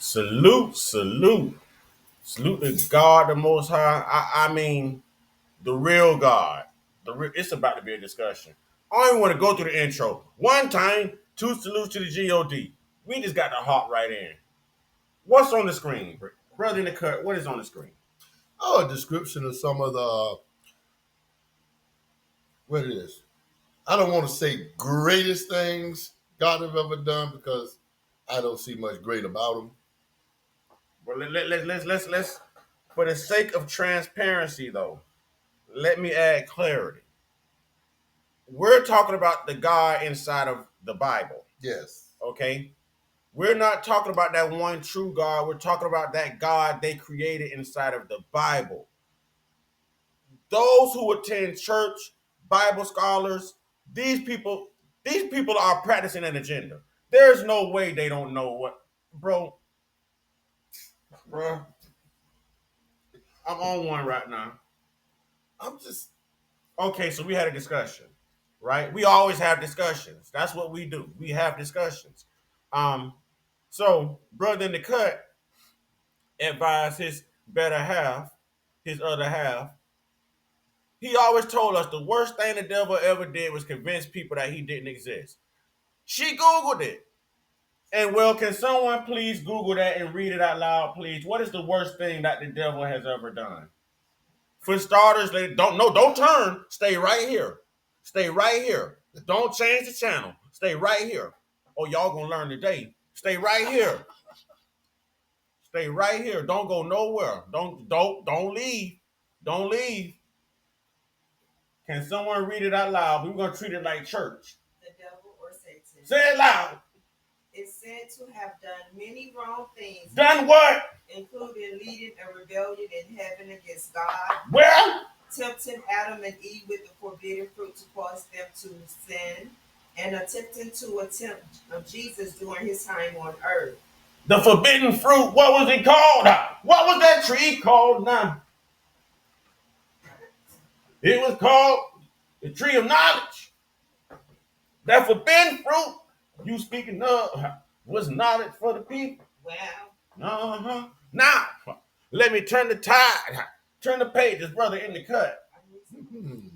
Salute, salute, salute to God, the Most High. I mean, the real God. It's about to be a discussion. I don't even want to go through the intro. One time, two salutes to the God. We just got to hop right in. What's on the screen, brother in the cut? What is on the screen? Oh, a description of some of the what it is. I don't want to say greatest things God have ever done because I don't see much great about him. Well, let's for the sake of transparency, though, let me add clarity. We're talking about the God inside of the Bible. Yes. Okay, we're not talking about that one true God. We're talking about that God they created inside of the Bible. Those who attend church, Bible scholars, these people are practicing an agenda. There's no way they don't know what, bro, bro. I'm on one right now. I'm just Okay, so we had a discussion, right? We always have discussions. That's what we do. We have discussions. Um, so brother in the cut advised his better half, his other half. He always told us the worst thing the devil ever did was convince people that he didn't exist. She Googled it. And well, can someone please Google that and read it out loud, please? What is the worst thing that the devil has ever done? For starters, they don't turn. Stay right here. Stay right here. Don't change the channel. Stay right here. Oh, y'all gonna learn today. Stay right here. Stay right here. Don't go nowhere. Don't leave. Don't leave. Can someone read it out loud? We're gonna treat it like church. The devil or Satan Say it loud. is said to have done many wrong things, Done what? including leading a rebellion in heaven against God, Well, tempting Adam and Eve with the forbidden fruit to cause them to sin, and attempting to tempt Jesus during his time on earth. the forbidden fruit. What was it called? What was that tree called now? It was called the tree of knowledge. That forbidden fruit you speaking of was knowledge for the people. Well, Uh-huh. Now, let me turn the tide, turn the pages, brother, in the cut. hmm.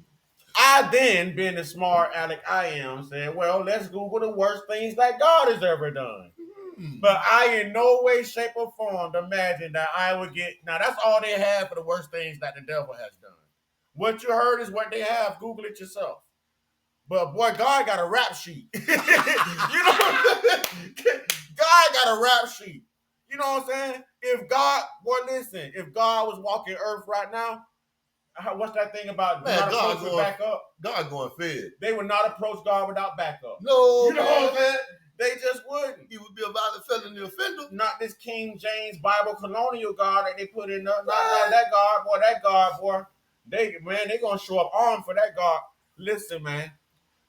I then, being the smart aleck I am, said, well, let's Google the worst things that God has ever done. But I in no way, shape, or form imagine that I would get. Now, that's all they have for the worst things that the devil has done. What you heard is what they have. Google it yourself. But boy, God got a rap sheet. You know, God got a rap sheet. You know what I'm saying? If God, boy, listen, if God was walking Earth right now, what's that thing about Man, not God approaching going backup? God going fed. They would not approach God without backup. No, You know man. what I'm saying? They just wouldn't. He would be a violent felony offender. Not this King James Bible colonial God that they put in there. Not that God, boy. That God, boy. They gonna show up armed for that God. Listen, man.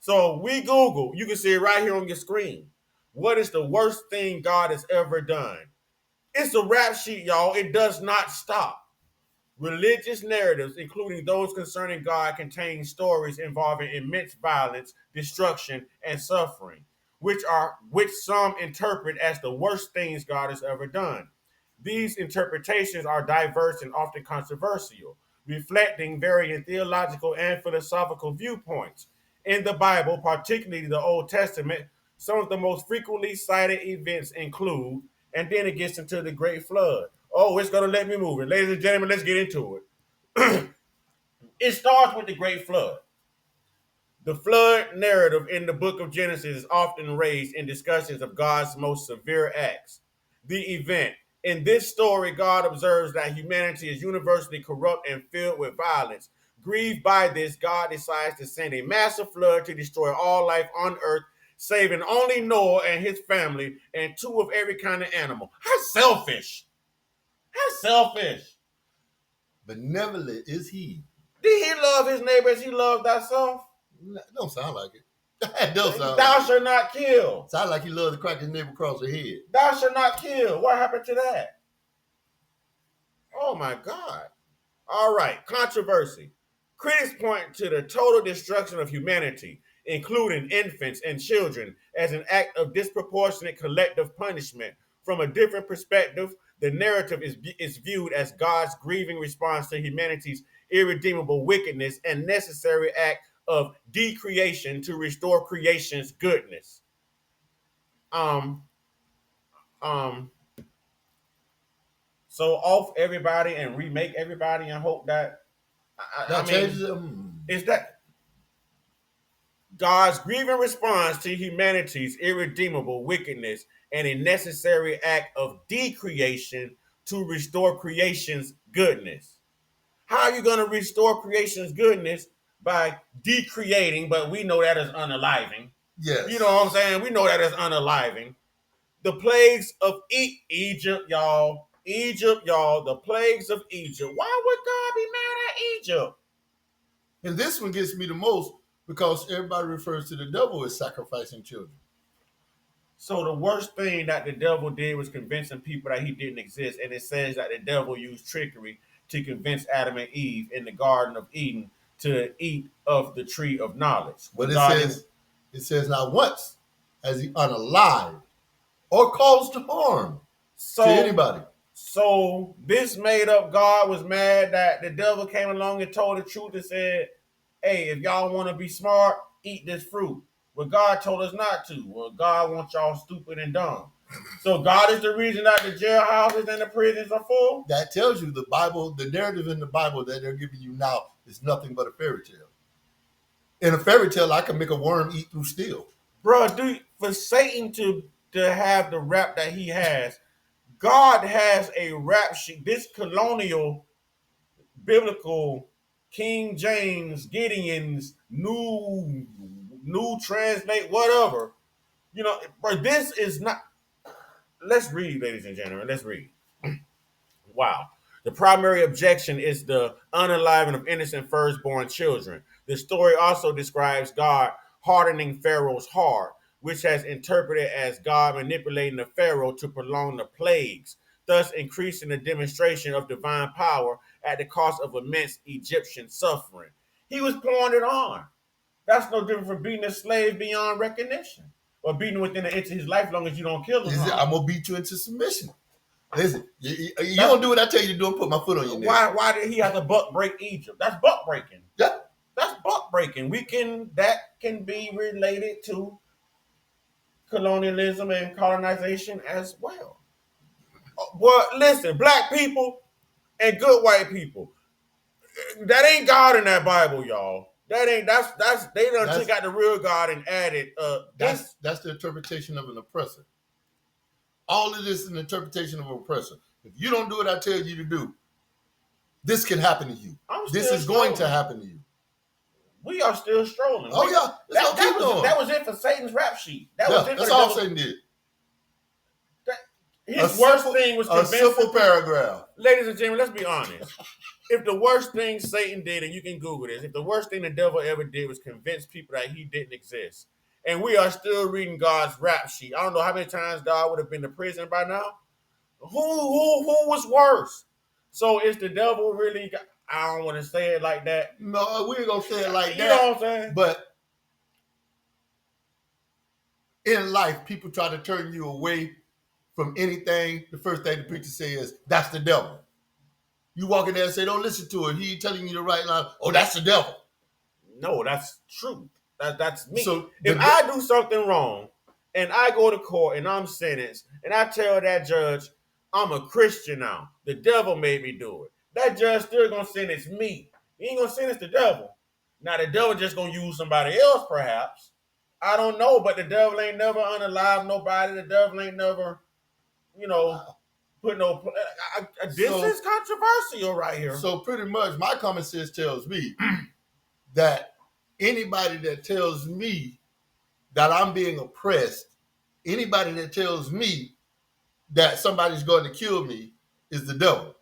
So we Google. You can see it right here on your screen. What is the worst thing God has ever done? It's a rap sheet, y'all. It does not stop. Religious narratives, including those concerning God, contain stories involving immense violence, destruction, and suffering, which some interpret as the worst things God has ever done. These interpretations are diverse and often controversial, reflecting varying theological and philosophical viewpoints. In the Bible, particularly the Old Testament, some of the most frequently cited events include, and then it gets into the Great Flood. Oh, it's going to let me move it. Ladies and gentlemen, let's get into it. It starts with the Great Flood. The flood narrative in the book of Genesis is often raised in discussions of God's most severe acts. The event. In this story, God observes that humanity is universally corrupt and filled with violence. Grieved by this, God decides to send a massive flood to destroy all life on earth, saving only Noah and his family and two of every kind of animal. How selfish! How selfish! Benevolent is he. Did he love his neighbor as he loved thyself? Don't sound like it. That don't sound Thou like it. shalt not kill. Sound like he loved to crack his neighbor across the head. Thou shalt not kill. What happened to that? Oh my God. All right, controversy. Critics point to the total destruction of humanity, including infants and children, as an act of disproportionate collective punishment From a different perspective, the narrative is viewed as God's grieving response to humanity's irredeemable wickedness and necessary act of decreation to restore creation's goodness. Um, um, so off everybody and remake everybody and hope that I That mean, changes it. is that God's grieving response to humanity's irredeemable wickedness and a necessary act of decreation to restore creation's goodness. How are you going to restore creation's goodness by decreating? But we know that is unaliving. You know Yes. what I'm saying? We know that is unaliving. The plagues of Egypt, y'all. Egypt, y'all. The plagues of Egypt. Why would God be mad at Egypt? And this one gets me the most because everybody refers to the devil as sacrificing children. So the worst thing that the devil did was convincing people that he didn't exist. And it says that the devil used trickery to convince Adam and Eve in the Garden of Eden to eat of the tree of knowledge. But God it says not once has he unalived or caused harm to so anybody. so this made up God was mad that the devil came along and told the truth and said, hey, if y'all want to be smart, eat this fruit. But God told us not to. Well, God wants y'all stupid and dumb. So God is the reason that the jailhouses and the prisons are full. That tells you the Bible, the narrative in the Bible that they're giving you now is nothing but a fairy tale. In a fairy tale, I can make a worm eat through steel. Bro, dude, for Satan to have the rap that he has, God has a rap sheet. This colonial, biblical, King James, Gideon's new translate, whatever. You know, bro, this is not. Let's read, ladies and gentlemen. Let's read. Wow. The primary objection is the unaliving of innocent firstborn children. The story also describes God hardening Pharaoh's heart, which has interpreted as God manipulating the Pharaoh to prolong the plagues, thus increasing the demonstration of divine power at the cost of immense Egyptian suffering. He was pouring it on. That's no different from beating a slave beyond recognition or beating within an inch of his life, as long as you don't kill him. I'm gonna beat you into submission. Listen, you don't do what I tell you to do and put my foot on your neck. Why did he have to buck break Egypt? That's buck breaking. Yeah. That's buck breaking. That can be related to colonialism and colonization as well. Well, listen, black people and good white people. That ain't God in that Bible, y'all. That's they done took out the real God and added that's the interpretation of an oppressor. All of this is an interpretation of an oppressor. If you don't do what I tell you to do, this can happen to you. This is going to happen to you. We are still strolling. Oh yeah, that was it for Satan's rap sheet. That's all Satan did. His worst thing was a simple paragraph. Ladies and gentlemen, let's be honest. If the worst thing Satan did, and you can Google this, if the worst thing the devil ever did was convince people that he didn't exist, and we are still reading God's rap sheet, I don't know how many times God would have been to prison by now. Who was worse? So is the devil really? I don't want to say it like that. No, we ain't gonna say it like that. You know what I'm saying? But in life, people try to turn you away from anything. The first thing the preacher says, that's the devil. You walk in there and say, don't listen to it. He ain't telling you the right line. Oh, that's the devil. No, that's true. That's me. So if I do something wrong and I go to court and I'm sentenced and I tell that judge I'm a Christian now, the devil made me do it. That judge still gonna sentence me. He ain't gonna sentence the devil. Now the devil just gonna use somebody else, perhaps. I don't know, but the devil ain't never unalive nobody. The devil ain't never, put no. This is controversial right here. So pretty much, my common sense tells me that anybody that tells me that I'm being oppressed, anybody that tells me that somebody's going to kill me is the devil.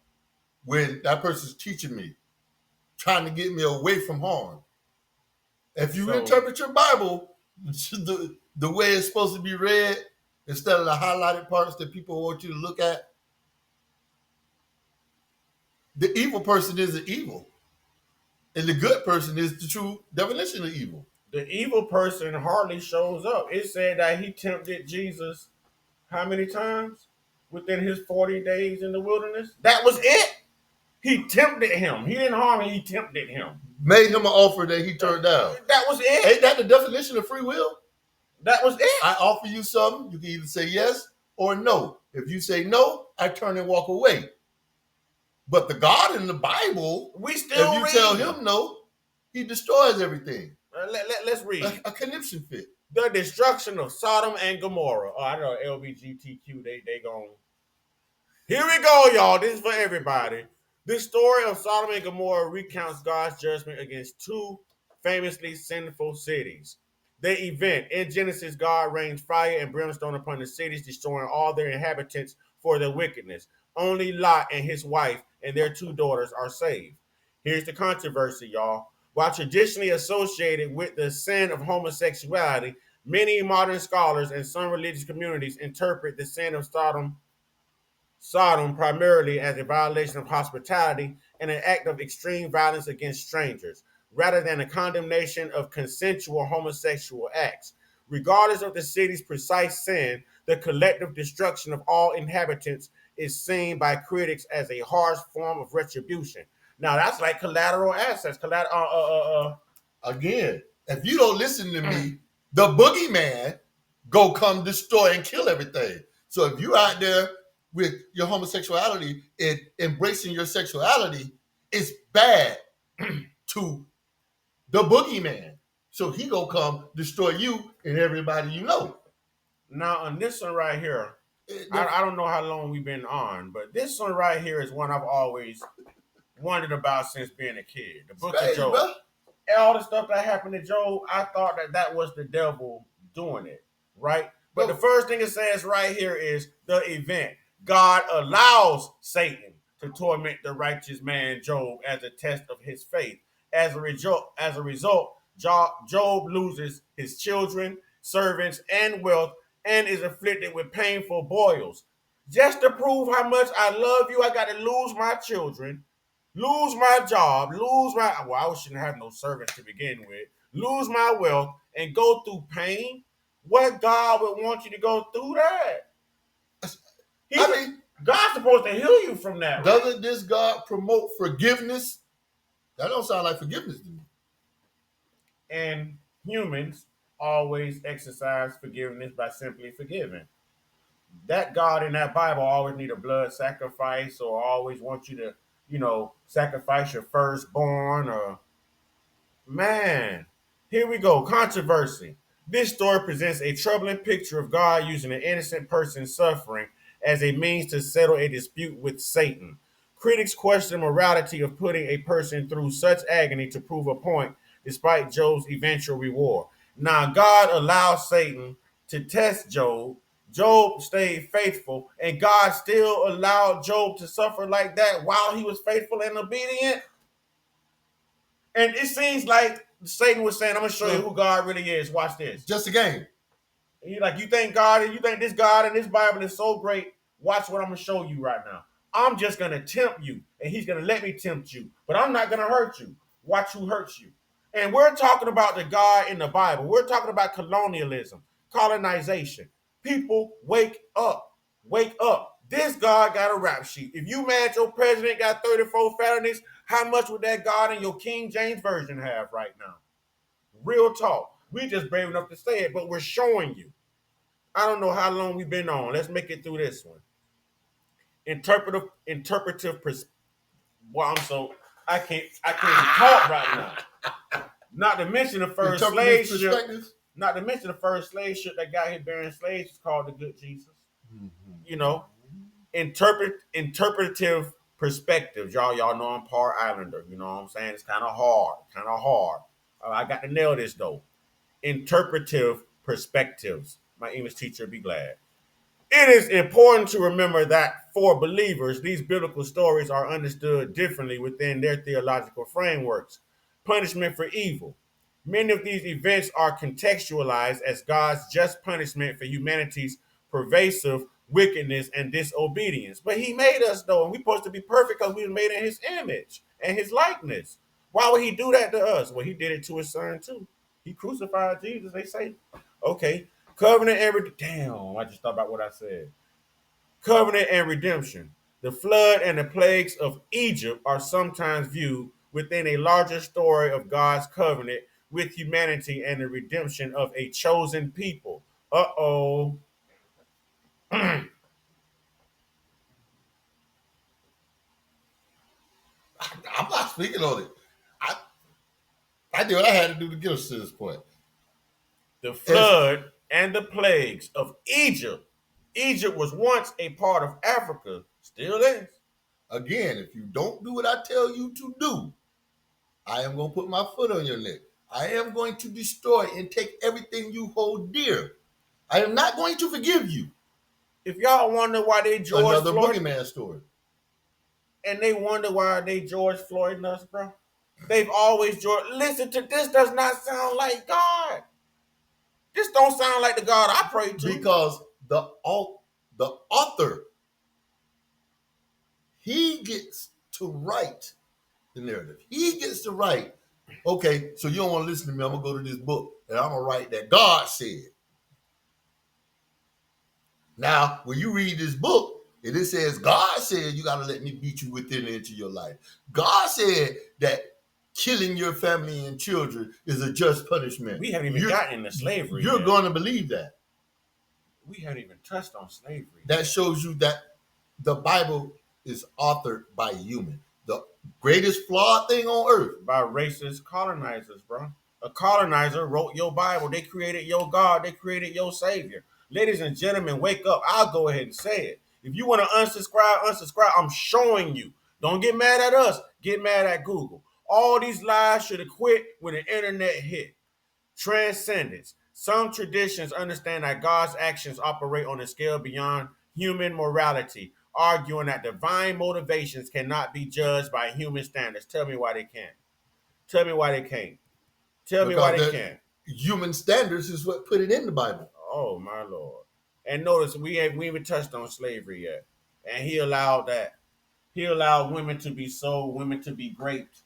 When that person's teaching me, trying to get me away from harm. If you interpret your Bible the way it's supposed to be read, instead of the highlighted parts that people want you to look at, the evil person isn't evil. And the good person is the true definition of evil. The evil person hardly shows up. It said that he tempted Jesus how many times? within his 40 days in the wilderness. That was it. He tempted him. He didn't harm him. He tempted him. Made him an offer that he turned down. That was it. Ain't that the definition of free will? That was it. I offer you something. You can either say yes or no. If you say no, I turn and walk away. But the God in the Bible, we still if you tell him no, he destroys everything. Let's read. A conniption fit. The destruction of Sodom and Gomorrah. Oh, I know LBGTQ, they going. Here we go, y'all. This is for everybody. This story of Sodom and Gomorrah recounts God's judgment against two famously sinful cities. The event in Genesis, God rains fire and brimstone upon the cities, destroying all their inhabitants for their wickedness. Only Lot and his wife and their two daughters are saved. Here's the controversy, y'all. While traditionally associated with the sin of homosexuality, many modern scholars and some religious communities interpret the sin of Sodom primarily as a violation of hospitality and an act of extreme violence against strangers, rather than a condemnation of consensual homosexual acts. Regardless of the city's precise sin, the collective destruction of all inhabitants is seen by critics as a harsh form of retribution. Now that's like collateral assets. Again, if you don't listen to me, the boogeyman go come destroy and kill everything. So if you out there with your homosexuality and embracing your sexuality, it's bad to the boogeyman. So he gonna come destroy you and everybody you know. Now on this one right here, I don't know how long we've been on, but this one right here is one I've always wondered about since being a kid. The Book of Job. Bro. All the stuff that happened to Job, I thought that was the devil doing it, right? But the first thing it says right here is the event. God allows Satan to torment the righteous man Job as a test of his faith. As a result, Job loses his children, servants, and wealth, and is afflicted with painful boils. Just to prove how much I love you, I got to lose my children, lose my job, I shouldn't have no servants to begin with, lose my wealth, and go through pain. What God would want you to go through that? God's supposed to heal you from that. Doesn't right? this God promote forgiveness? That don't sound like forgiveness to me. And humans always exercise forgiveness by simply forgiving. That God in that Bible always need a blood sacrifice or always want you to, sacrifice your firstborn or man. Here we go. Controversy. This story presents a troubling picture of God using an innocent person's suffering as a means to settle a dispute with Satan. Critics question the morality of putting a person through such agony to prove a point, despite Job's eventual reward. Now, God allowed Satan to test Job. Job stayed faithful, and God still allowed Job to suffer like that while he was faithful and obedient. And it seems like Satan was saying, I'm going to show you who God really is. Watch this. Just a game. And you're like, you think this God and this Bible is so great? Watch what I'm going to show you right now. I'm just going to tempt you, and he's going to let me tempt you. But I'm not going to hurt you. Watch who hurts you. And we're talking about the God in the Bible. We're talking about colonialism, colonization. People, wake up. Wake up. This God got a rap sheet. If you mad your president got 34 felonies, how much would that God in your King James Version have right now? Real talk. We just brave enough to say it, but we're showing you. I don't know how long we've been on. Let's make it through this one. Interpretive well, I can't even talk right now. Not to mention the first slave ship. Not to mention the first slave ship that got here bearing slaves is called the Good Jesus. Mm-hmm. Interpretive perspectives. Y'all know I'm part Islander. You know what I'm saying? It's kind of hard. I got to nail this though. Interpretive perspectives. My English teacher would be glad. It is important to remember that for believers, these biblical stories are understood differently within their theological frameworks. Punishment for evil. Many of these events are contextualized as God's just punishment for humanity's pervasive wickedness and disobedience. But he made us, though, and we're supposed to be perfect because we were made in his image and his likeness. Why would he do that to us? Well, he did it to his son, too. He crucified Jesus, they say. Okay. Covenant every damn, I just thought about what I said. Covenant and redemption. The flood and the plagues of Egypt are sometimes viewed within a larger story of God's covenant with humanity and the redemption of a chosen people. Uh-oh. I'm not speaking on it. I, I did what I had to do to get us to this point. The As, flood and the plagues of Egypt. Egypt was once a part of Africa, still is. again, if you don't do what I tell you to do, I am going to put my foot on your neck. I am going to destroy and take everything you hold dear. I am not going to forgive you. If y'all wonder why they George Another Floyd boogeyman story. and they wonder why they George Floyd us, bro. They've always George. Listen to this. Does not sound like God. This don't sound like the God I pray to. Because the author, he gets to write the narrative. He gets to write, okay, so you don't want to listen to me. I'm going to go to this book and I'm going to write that God said. Now, when you read this book, and it says, God said you got to let me beat you within and into your life. God said that killing your family and children is a just punishment. We haven't even gotten into slavery You're yet. going to believe that. We haven't even touched on slavery. That shows you that the Bible is authored by human. The greatest flawed thing on earth. By racist colonizers, bro. A colonizer wrote your Bible. They created your God. They created your Savior. Ladies and gentlemen, wake up. I'll go ahead and say it. If you want to unsubscribe. I'm showing you. Don't get mad at us. Get mad at Google. All these lies should have quit when the internet hit. Transcendence. Some traditions understand that God's actions operate on a scale beyond human morality, arguing that divine motivations cannot be judged by human standards. Tell me why they can't. Tell me why they can't. Tell me why they can't. Human standards is what put it in the Bible. Oh my Lord! And notice we even touched on slavery yet, and He allowed that. He allowed women to be sold, women to be raped.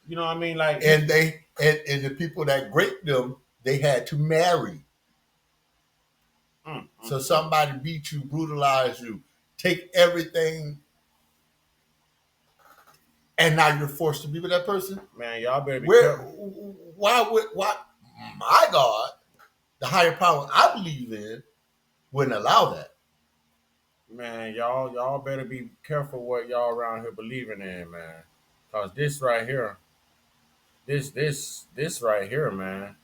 You know what I mean? Like, And they and the people that raped them, they had to marry. So somebody beat you, brutalize you, take everything, and now you're forced to be with that person. Man, y'all better be careful. Why my God, the higher power I believe in, wouldn't allow that? Man, y'all better be careful what y'all around here believing in, man. Cause this right here, this right here, man.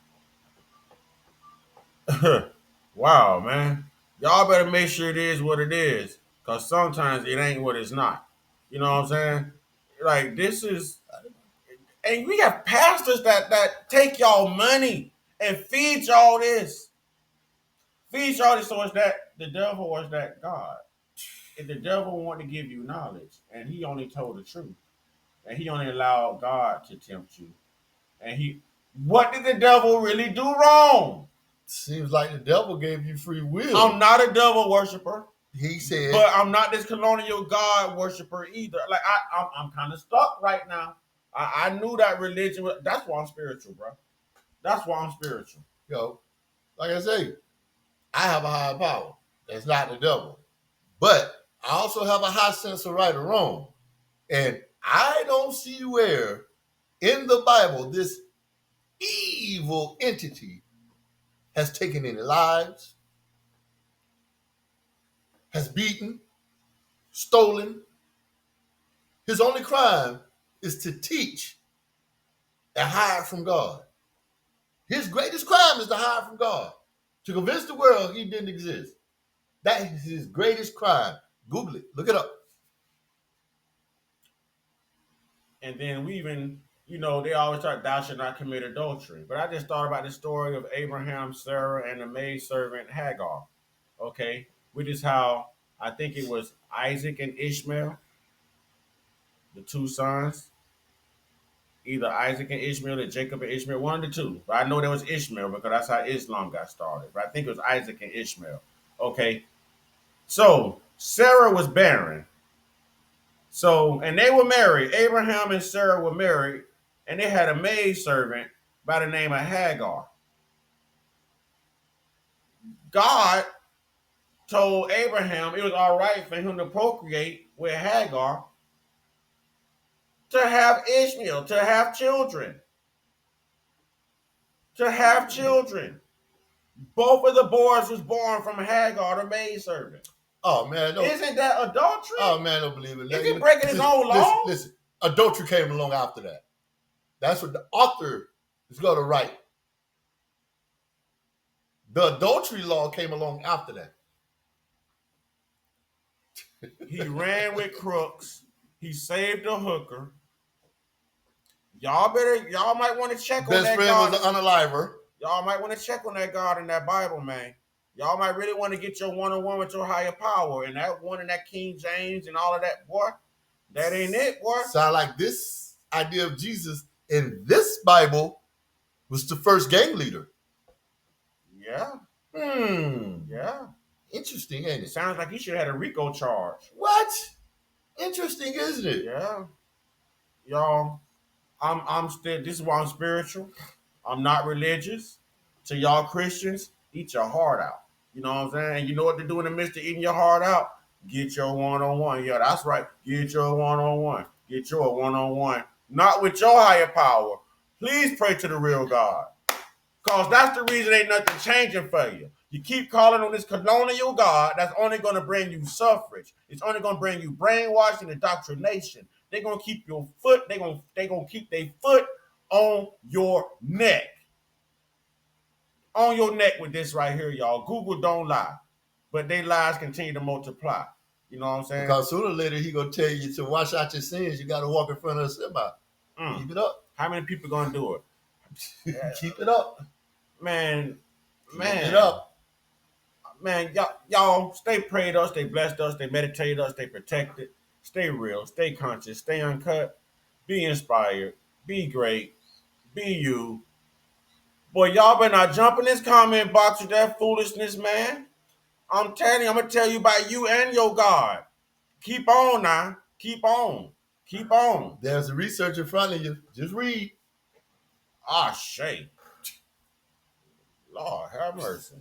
Wow, man. Y'all better make sure it is what it is. Cause sometimes it ain't what it's not. You know what I'm saying? Like this is, and we have pastors that take y'all money and feed y'all this. Feed y'all this, so it's that the devil or is that God. If the devil want to give you knowledge, and he only told the truth, and he only allowed God to tempt you, and what did the devil really do wrong? Seems like the devil gave you free will. I'm not a devil worshiper. He said, but I'm not this colonial God worshiper either. Like I'm kind of stuck right now. I knew that religion. That's why I'm spiritual, bro. That's why I'm spiritual. yo, like I say, I have a higher power. That's not the devil. But I also have a high sense of right or wrong. And I don't see where in the Bible this evil entity has taken any lives, has beaten, stolen. His only crime is to teach and hide from God. His greatest crime is to hide from God, to convince the world he didn't exist. That is his greatest crime. Google it. Look it up. And then we even, they always talk, thou shalt not commit adultery. But I just thought about the story of Abraham, Sarah, and the maidservant Hagar. Okay, which is how I think it was Isaac and Ishmael, the two sons. Either Isaac and Ishmael or Jacob and Ishmael, one of the two. But I know there was Ishmael because that's how Islam got started. But I think it was Isaac and Ishmael. Okay. So Sarah was barren. So, and they were married. Abraham and Sarah were married, and they had a maidservant by the name of Hagar. God told Abraham it was all right for him to procreate with Hagar, to have Ishmael, to have children, to have children. Both of the boys was born from Hagar, the maidservant. Oh man, don't. Isn't that adultery? Oh man, don't believe it. Is he breaking his own law? Listen, adultery came along after that. That's what the author is going to write. The adultery law came along after that. He ran with crooks. He saved a hooker. Y'all might want to check on Best that friend God. was an unaliver. Y'all might want to check on that God in that Bible, man. Y'all might really want to get your one-on-one with your higher power. And that one in that King James and all of that, boy, that ain't it, boy. Sound like this idea of Jesus in this Bible was the first gang leader. Yeah. Yeah. Interesting, ain't It it? sounds like he should have had a RICO charge. What? Interesting, isn't it? Yeah. Y'all, I'm still, this is why I'm spiritual. I'm not religious. To y'all Christians, eat your heart out. You know what I'm saying? And you know what to do in the midst of eating your heart out? Get your one-on-one. Yeah, that's right. Get your one-on-one. Get your one-on-one. Not with your higher power. Please pray to the real God. Because that's the reason ain't nothing changing for you. You keep calling on this colonial God that's only going to bring you suffrage. It's only going to bring you brainwashing and indoctrination. They're going to keep your foot, they're going to keep their foot on your neck. On your neck with this right here, y'all. Google don't lie. But they lies continue to multiply. You know what I'm saying? Because sooner or later he gonna tell you to wash out your sins. You got to walk in front of the semi. Keep it up. How many people gonna do it? Keep it up. Man. Keep it up. Man, y'all stay prayed us, stay blessed us, stay meditate us, stay protected, stay real, stay conscious, stay uncut, be inspired, be great, be you. Boy, y'all better not jump in this comment box with that foolishness, man. I'm telling you, I'm gonna tell you about you and your God. Keep on now. Keep on. Keep on. There's the research in front of you. Just read. Ah, shit. Lord have mercy.